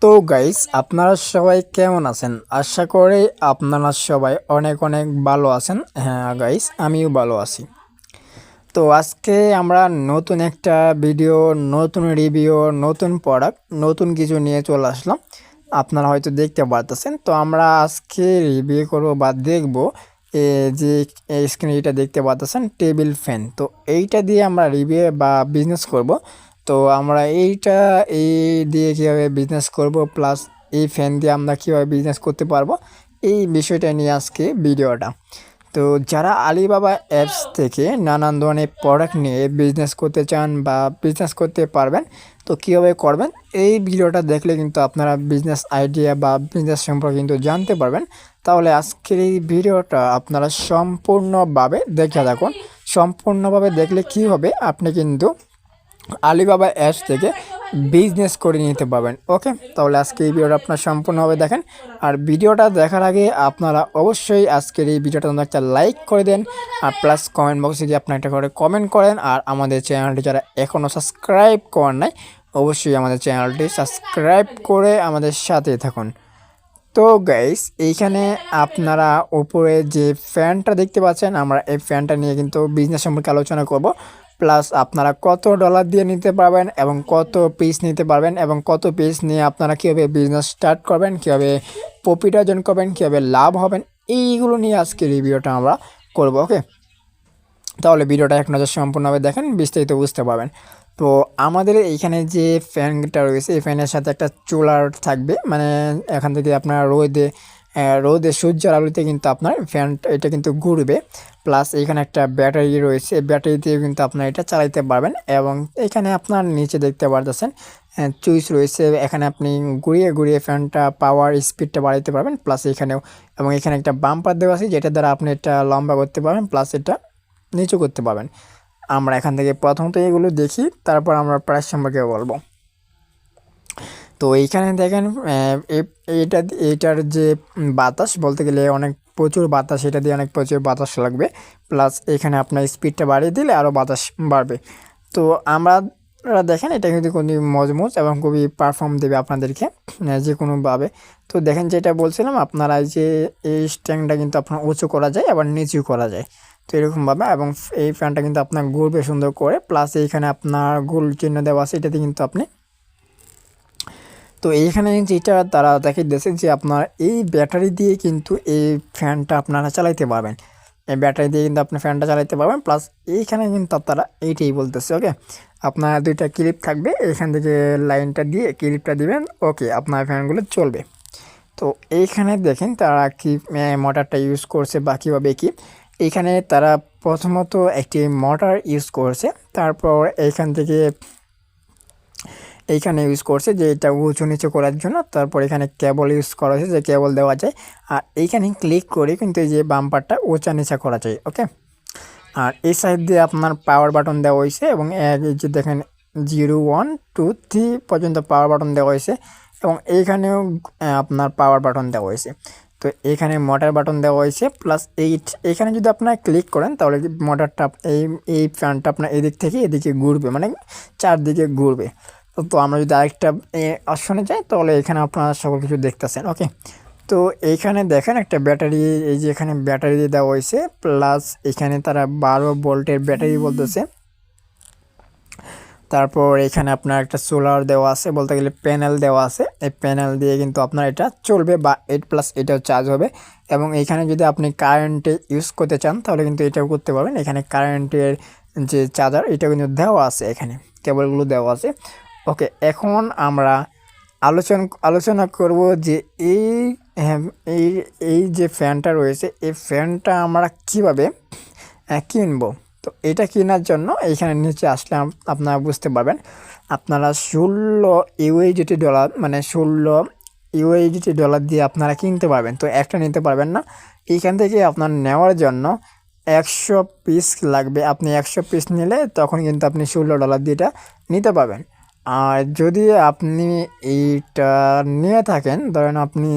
তো গাইস, আপনারা সবাই কেমন আছেন? আশা করি আপনারা সবাই অনেক অনেক ভালো আছেন। হ্যাঁ গাইস, আমিও ভালো আছি। তো আজকে আমরা নতুন একটা ভিডিও, নতুন রিভিউ, নতুন প্রোডাক্ট, নতুন কিছু নিয়ে চলে আসলাম। আপনারা হয়তো দেখতে পারতেছেন। তো আমরা আজকে রিভিউ করব বা দেখব যে স্ক্রিনে এটা দেখতে পারতেছেন টেবিল ফ্যান। তো এইটা দিয়ে আমরা রিভিউ বা বিজনেস করব। তো আমরা এই দিয়ে কীভাবে বিজনেস করব, প্লাস এই ফ্যান দিয়ে আমরা কীভাবে বিজনেস করতে পারবো, এই বিষয়টা নিয়ে আজকে ভিডিওটা। তো যারা আলিবাবা অ্যাপস থেকে নানান ধরনের প্রোডাক্ট নিয়ে বিজনেস করতে চান বা বিজনেস করতে পারবেন, তো কীভাবে করবেন এই ভিডিওটা দেখলে কিন্তু আপনারা বিজনেস আইডিয়া বা বিজনেস সম্পর্কে কিন্তু জানতে পারবেন। তাহলে আজকের এই ভিডিওটা আপনারা সম্পূর্ণভাবে দেখে থাকুন। সম্পূর্ণভাবে দেখলে কি হবে, আপনি কিন্তু আলিবাবা অ্যাপস থেকে বিজনেস করে নিতে পারবেন। ওকে, তাহলে আজকে এই ভিডিওটা আপনারা সম্পূর্ণভাবে দেখেন। আর ভিডিওটা দেখার আগে আপনারা অবশ্যই আজকের এই ভিডিওটা একটা লাইক করে দেন, আর প্লাস কমেন্ট বক্সে গিয়ে আপনার একটা করে কমেন্ট করেন। আর আমাদের চ্যানেলটি যারা এখনও সাবস্ক্রাইব করেন নাই, অবশ্যই আমাদের চ্যানেলটি সাবস্ক্রাইব করে আমাদের সাথে থাকুন। তো গাইস, এইখানে আপনারা উপরে যে ফ্যানটা দেখতে পাচ্ছেন, আমরা এই ফ্যানটা নিয়ে কিন্তু বিজনেস সম্পর্কে আলোচনা করব। প্লাস আপনারা কত ডলার দিয়ে নিতে পারবেন এবং কত পিস নিতে পারবেন এবং কত পিস নিয়ে আপনারা কীভাবে বিজনেস স্টার্ট করবেন, কীভাবে প্রফিট অর্জন করবেন, কীভাবে লাভ হবেন, এইগুলো নিয়ে আজকে রিভিউটা আমরা করব। ওকে, তাহলে ভিডিওটা এক নজর সম্পূর্ণভাবে দেখেন, বিস্তারিত বুঝতে পারবেন। তো আমাদের এইখানে যে ফ্যানটা রয়েছে, এই ফ্যানের সাথে একটা চুলার থাকবে, মানে এখান থেকে আপনার রোদে সূর্যের আলোতে কিন্তু আপনার ফ্যানটা এটা কিন্তু ঘুরবে। প্লাস এখানে একটা ব্যাটারি রয়েছে, ব্যাটারি দিয়ে কিন্তু আপনার এটা চালাইতে পারবেন। এবং এখানে আপনার নিচে দেখতে পারতেছেন চুইস রয়েছে, এখানে আপনি ঘুরিয়ে ঘুরিয়ে ফ্যানটা পাওয়ার স্পিডটা বাড়াইতে পারবেন। প্লাস এখানেও এবং এখানে একটা বাম্পার দেওয়া আছে, যেটা দ্বারা আপনি এটা লম্বা করতে পারবেন, প্লাস এটা নিচু করতে পারবেন। আমরা এখান থেকে প্রথমত এগুলো দেখি, তারপর আমরা প্রাইস সম্পর্কে বলবো। তো এইখানে দেখেন এইটার যে বাতাস, বলতে গেলে অনেক প্রচুর বাতাস, এটা দিয়ে অনেক প্রচুর বাতাস লাগবে। প্লাস এখানে আপনার স্পিডটা বাড়িয়ে দিলে আরও বাতাস বাড়বে। তো আমরা দেখেন এটা কিন্তু খুবই মজবুত এবং খুবই পারফর্ম দেবে আপনাদেরকে যে কোনোভাবে। তো দেখেন যেটা বলছিলাম, আপনারা যে এই স্ট্যান্ডটা কিন্তু আপনার উঁচু করা যায় আবার নিচু করা যায়, তো এরকমভাবে। এবং এই ফ্যানটা কিন্তু আপনার ঘুরবে সুন্দর করে। প্লাস এইখানে আপনার গোল চিহ্ন দেওয়া আছে, এটাতে কিন্তু আপনি, তো এইখানে যেটা তারা দেখে দিয়েছে যে আপনার এই ব্যাটারি দিয়ে কিন্তু এই ফ্যানটা আপনারা চালাইতে পারবেন। এই ব্যাটারি দিয়ে কিন্তু আপনি ফ্যানটা চালাইতে পারবেন। প্লাস এইখানে কিন্তু তারা এইটাই বলতেছে। ওকে, আপনার দুইটা ক্লিপ থাকবে, এখান থেকে লাইনটা দিয়ে ক্লিপটা দিবেন, ওকে আপনার ফ্যানগুলো চলবে। তো এইখানে দেখেন তারা কি মোটরটা ইউজ করছে বা কীভাবে কি। এইখানে তারা প্রথমত একটি মোটর ইউজ করছে, তারপর এইখান থেকে এইখানে ইউজ করছে যে এটা উঁচু নিচু করার জন্য। তারপর এখানে কেবল ইউজ করা হয়েছে, যে কেবল দেওয়া যায়। আর এইখানে ক্লিক করে কিন্তু এই যে বাম্পারটা উঁচা নিচা করা যায়। ওকে, আর এই সাইড দিয়ে আপনার পাওয়ার বাটন দেওয়া হয়েছে এবং এই যে দেখেন 0 1 2 3 পর্যন্ত পাওয়ার বাটন দেওয়া হয়েছে। এবং এইখানেও আপনার পাওয়ার বাটন দেওয়া হয়েছে। তো এখানে মোটর বাটন দেওয়া হয়েছে। প্লাস এইখানে যদি আপনার ক্লিক করেন, তাহলে মোটরটা এই ফ্যানটা আপনার এদিক থেকে এদিকে ঘুরবে, মানে চারদিকে ঘুরবে। তো আমরা যদি আরেকটা অপশনে যাই, তাহলে এখানে আপনারা সকল কিছু দেখতেছেন। ওকে, তো এইখানে দেখেন একটা ব্যাটারি, এই যে এখানে ব্যাটারি দিয়ে দেওয়া হয়েছে। প্লাস এখানে তারা 12 ভোল্টের ব্যাটারি বলতেছে। তারপর এখানে আপনার একটা সোলার দেওয়া আছে, বলতে গেলে প্যানেল দেওয়া আছে। এই প্যানেল দিয়ে কিন্তু আপনার এটা চলবে বা 8+ এটাও চার্জ হবে। এবং এইখানে যদি আপনি কারেন্টে ইউজ করতে চান, তাহলে কিন্তু এটাও করতে পারবেন। এখানে কারেন্টের যে চার্জার, এটা কিন্তু দেওয়া আছে, এখানে কেবলগুলো দেওয়া আছে। ওকে, এখন আমরা আলোচনা করব যে এই এই যে ফ্যানটা রয়েছে, এই ফ্যানটা আমরা কীভাবে কিনবো। তো এটা কেনার জন্য এইখানে নিচে আসলে আপনারা বুঝতে পারবেন, আপনারা 16 ইউএসডি ডলার, মানে 16 ইউএসডি ডলার দিয়ে আপনারা কিনতে পারবেন। তো একটা নিতে পারবেন না, এইখান থেকে আপনার নেওয়ার জন্য 100 পিস লাগবে। আপনি 100 পিস নিলে তখন কিন্তু আপনি 16 ডলার দিয়ে এটা নিতে পারবেন। আর যদি আপনি এইটা নিয়ে থাকেন, ধরেন আপনি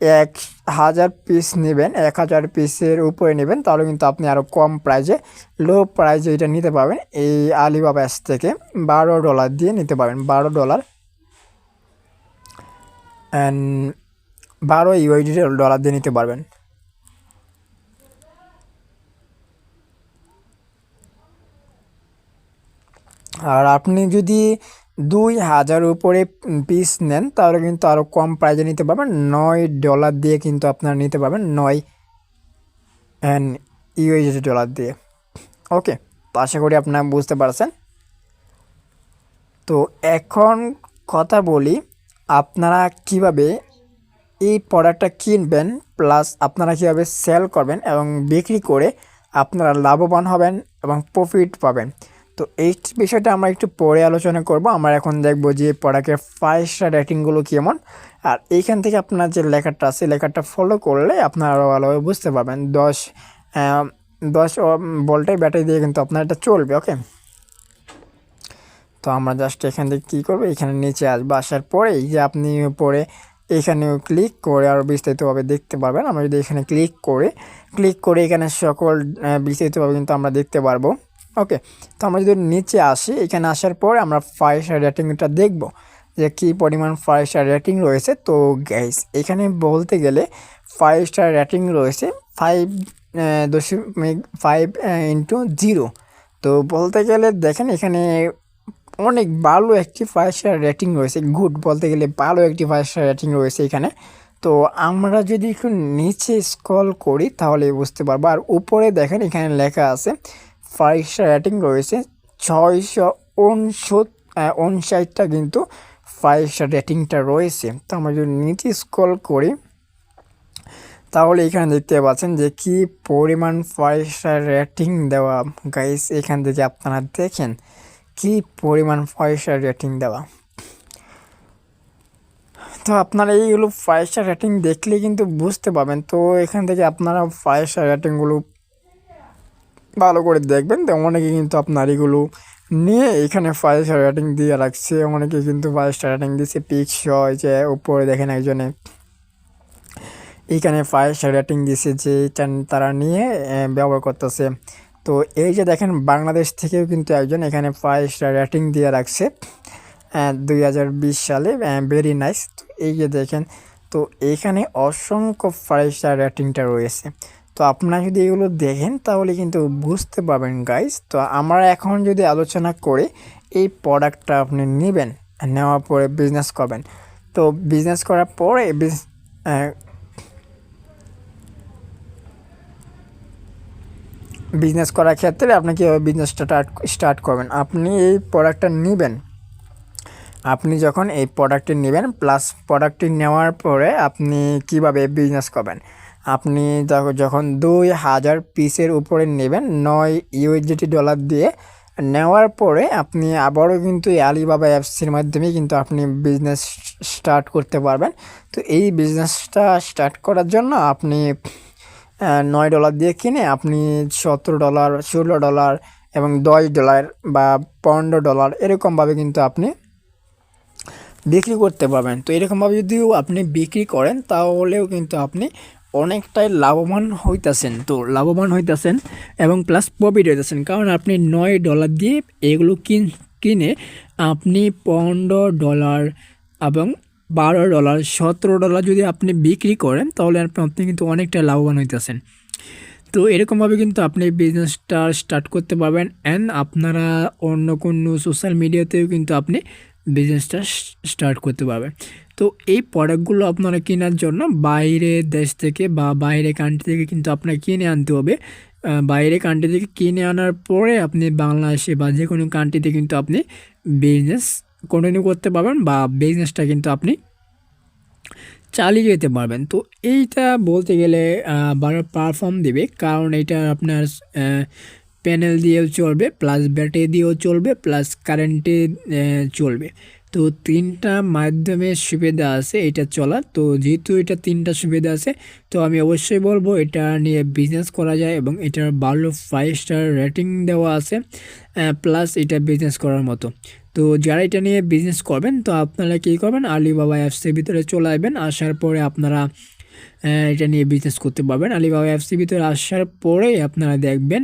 1000 পিস নেবেন, 1000 পিসের উপরে নেবেন, তাহলে কিন্তু আপনি আরও কম প্রাইজে, লো প্রাইজে এটা নিতে পারবেন। এই আলিবাবা অ্যাপস থেকে $12 দিয়ে নিতে পারবেন, $12। অ্যান্ড 12 ইউএসডি ডলার দিয়ে নিতে পারবেন। আর আপনি যদি 2000 উপরে পিস নেন তাহলে কিন্তু আরও কম প্রাইজে নিতে পারবেন, $9 দিয়ে কিন্তু আপনারা নিতে পারবেন, 9 ইউএসডি ডলার দিয়ে। ওকে, তো আশা করি আপনারা বুঝতে পারছেন। তো এখন কথা বলি আপনারা কিভাবে এই প্রোডাক্টটা কিনবেন, প্লাস আপনারা কীভাবে সেল করবেন এবং বিক্রি করে আপনারা লাভবান হবেন এবং প্রফিট পাবেন। তো এই বিষয়টা আমরা একটু পরে আলোচনা করব। আমরা এখন দেখব যে প্রোডাক্টের 5 স্টার রেটিংগুলো কেমন। আর এইখান থেকে আপনার যে লেখাটা আছে লেখাটা ফলো করলে আপনারা আরও ভালোভাবে বুঝতে পারবেন। 10 ভোল্টের ব্যাটারি দিয়ে কিন্তু আপনার এটা চলবে। ওকে, তো আমরা জাস্ট এখান থেকে কী করবো, এখানে নিচে আসবো, আসার পরে এই যে আপনি পরে এখানেও ক্লিক করে আরও বিস্তারিতভাবে দেখতে পারবেন। আমরা যদি এখানে ক্লিক করে এখানে সকল বিস্তারিতভাবে কিন্তু আমরা দেখতে পারবো। ওকে, তো আমরা যদি নিচে আসি, এখানে আসার পরে আমরা 5 স্টার রেটিংটা দেখব যে কী পরিমাণ 5 স্টার রেটিং রয়েছে। তো গাইস এখানে বলতে গেলে 5 স্টার রেটিং রয়েছে 5.5 তো বলতে গেলে দেখেন এখানে অনেক ভালো একটি 5 স্টার রেটিং রয়েছে, গুড বলতে গেলে ভালো একটি 5 স্টার রেটিং রয়েছে এখানে। তো আমরা যদি একটু নিচে স্ক্রল করি তাহলে বুঝতে পারবো। আর উপরে দেখেন এখানে লেখা আছে 5 স্টার রেটিং রয়েছে 659টা কিন্তু 5 স্টার রেটিংটা রয়েছে। তো আমরা যদি নিচে স্ক্রল করি তাহলে এখানে দেখতে পাচ্ছেন যে কি পরিমাণ 5 স্টার রেটিং দেওয়া। গাইস এখান থেকে আপনারা দেখেন কি পরিমাণ 5 স্টার রেটিং দেওয়া। তো আপনারা এইগুলো 5 স্টার রেটিং দেখলে কিন্তু বুঝতে পারবেন। তো এখান থেকে আপনারা 5 স্টার রেটিংগুলো ভালো করে দেখবেন। তো অনেকে কিন্তু আপনার এগুলো নিয়ে এখানে 5 স্টার রেটিং দিয়ে রাখছে, অনেকে কিন্তু 5 স্টার রেটিং দিচ্ছে। পিক্স যে উপরে দেখেন একজনে এইখানে 5 স্টার রেটিং দিছে যে তারা নিয়ে ব্যবহার করতেছে। তো এই যে দেখেন বাংলাদেশ থেকেও কিন্তু একজন এখানে 5 স্টার রেটিং দিয়ে রাখছে 2020 সালে, ভেরি নাইস। তো এই যে দেখেন, তো এইখানে অসংখ্য 5 স্টার রেটিংটা রয়েছে। তো আপনারা যদি এগুলো দেখেন তাহলে কিন্তু বুঝতে পারবেন গাইস। তো আমরা এখন যদি আলোচনা করি এই প্রোডাক্টটা আপনি নেবেন, নেওয়ার পরে বিজনেস করবেন। তো বিজনেস করার পরে বিজনেস করার ক্ষেত্রে আপনি কীভাবে বিজনেসটা স্টার্ট করবেন। আপনি এই প্রোডাক্টটা নেবেন, আপনি যখন এই প্রোডাক্টটি নেবেন প্লাস প্রোডাক্টটি নেওয়ার পরে আপনি কিভাবে বিজনেস করবেন। আপনি যখন 2000 পিসের উপরে নেবেন 9 ইউএসডি ডলার দিয়ে নেওয়ার পরে আপনি আবারও কিন্তু আলিবাবা অ্যাপসের মাধ্যমে কিন্তু আপনি বিজনেস স্টার্ট করতে পারবেন। তো এই বিজনেসটা স্টার্ট করার জন্য আপনি $9 দিয়ে কিনে আপনি $17, $16 এবং $10 বা $15 এরকমভাবে কিন্তু আপনি বিক্রি করতে পারবেন। তো এরকমভাবে যদিও আপনি বিক্রি করেন তাহলেও কিন্তু আপনি অনেকটাই লাভবান হইতেছেন। তো লাভবান হইতেছেন এবং প্লাস প্রফিট হইতেছেন, কারণ আপনি $9 দিয়ে এগুলো কিনে আপনি $15 এবং $12, $17 যদি আপনি বিক্রি করেন তাহলে আপনি কিন্তু অনেকটা লাভবান হইতেছেন। তো এরকমভাবে কিন্তু আপনি বিজনেসটা স্টার্ট করতে পারবেন। অ্যান্ড আপনারা অন্য কোনো সোশ্যাল মিডিয়াতেও কিন্তু আপনি বিজনেসটা স্টার্ট করতে পারবেন। তো এই প্রোডাক্টগুলো আপনারা কেনার জন্য বাইরের দেশ থেকে বা বাইরের কান্ট্রি থেকে কিন্তু আপনাকে কিনে আনতে হবে। বাইরের কান্ট্রি থেকে কিনে আনার পরে আপনি বাংলাদেশে বা যে কোনো কান্ট্রিতে কিন্তু আপনি বিজনেস কন্টিনিউ করতে পারবেন বা বিজনেসটা কিন্তু আপনি চালিয়ে যেতে পারবেন। তো এইটা বলতে গেলে ভালো পারফর্ম দেবে, কারণ এটা আপনার প্যানেল দিয়েও চলবে, প্লাস ব্যাটারি দিয়েও চলবে, প্লাস কারেন্টে চলবে। তো 3টা মাধ্যমে সুবিধা আছে এটা চলার। তো যেহেতু এটা 3টা সুবিধা আছে তো আমি অবশ্যই বলবো এটা নিয়ে বিজনেস করা যায় এবং এটার ভালো 5 স্টার রেটিং দেওয়া আছে, প্লাস এটা বিজনেস করার মতো। তো যারা এটা নিয়ে বিজনেস করবেন তো আপনারা কী করবেন, আলিবাবা অ্যাপসের ভিতরে চলে আসবেন। আসার পরে আপনারা এটা নিয়ে বিজনেস করতে পারবেন। আলিবাবা অ্যাপসের ভিতরে আসার পরে আপনারা দেখবেন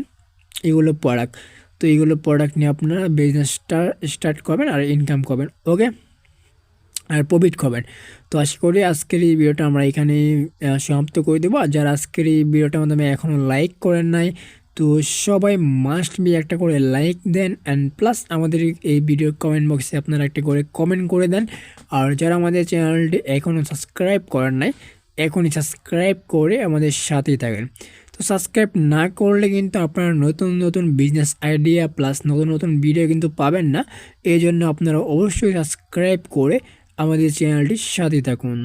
এগুলো প্রোডাক্ট। তো এইগুলো প্রোডাক্ট নিয়ে আপনারা বিজনেসটা স্টার্ট করবেন আর ইনকাম করবেন। ওকে, আর প্রফিট খাবেন। তো আশা করি আজকের এই ভিডিওটা আমরা এখানে সমাপ্ত করে দেবো। আর যারা আজকের এই ভিডিওটার মাধ্যমে এখনও লাইক করেন নাই, তো সবাই মাস্ট বি একটা করে লাইক দেন, অ্যান্ড প্লাস আমাদের এই ভিডিওর কমেন্ট বক্সে আপনারা একটা করে কমেন্ট করে দেন। আর যারা আমাদের চ্যানেলটি এখনও সাবস্ক্রাইব করেন নাই, এখনই সাবস্ক্রাইব করে আমাদের সাথেই থাকেন। তো সাবস্ক্রাইব না করলে কিন্তু আপনারা নতুন নতুন বিজনেস আইডিয়া প্লাস নতুন নতুন ভিডিও কিন্তু পাবেন না। এই জন্য আপনারা অবশ্যই সাবস্ক্রাইব করে আমাদের চ্যানেলটির সাথে থাকুন।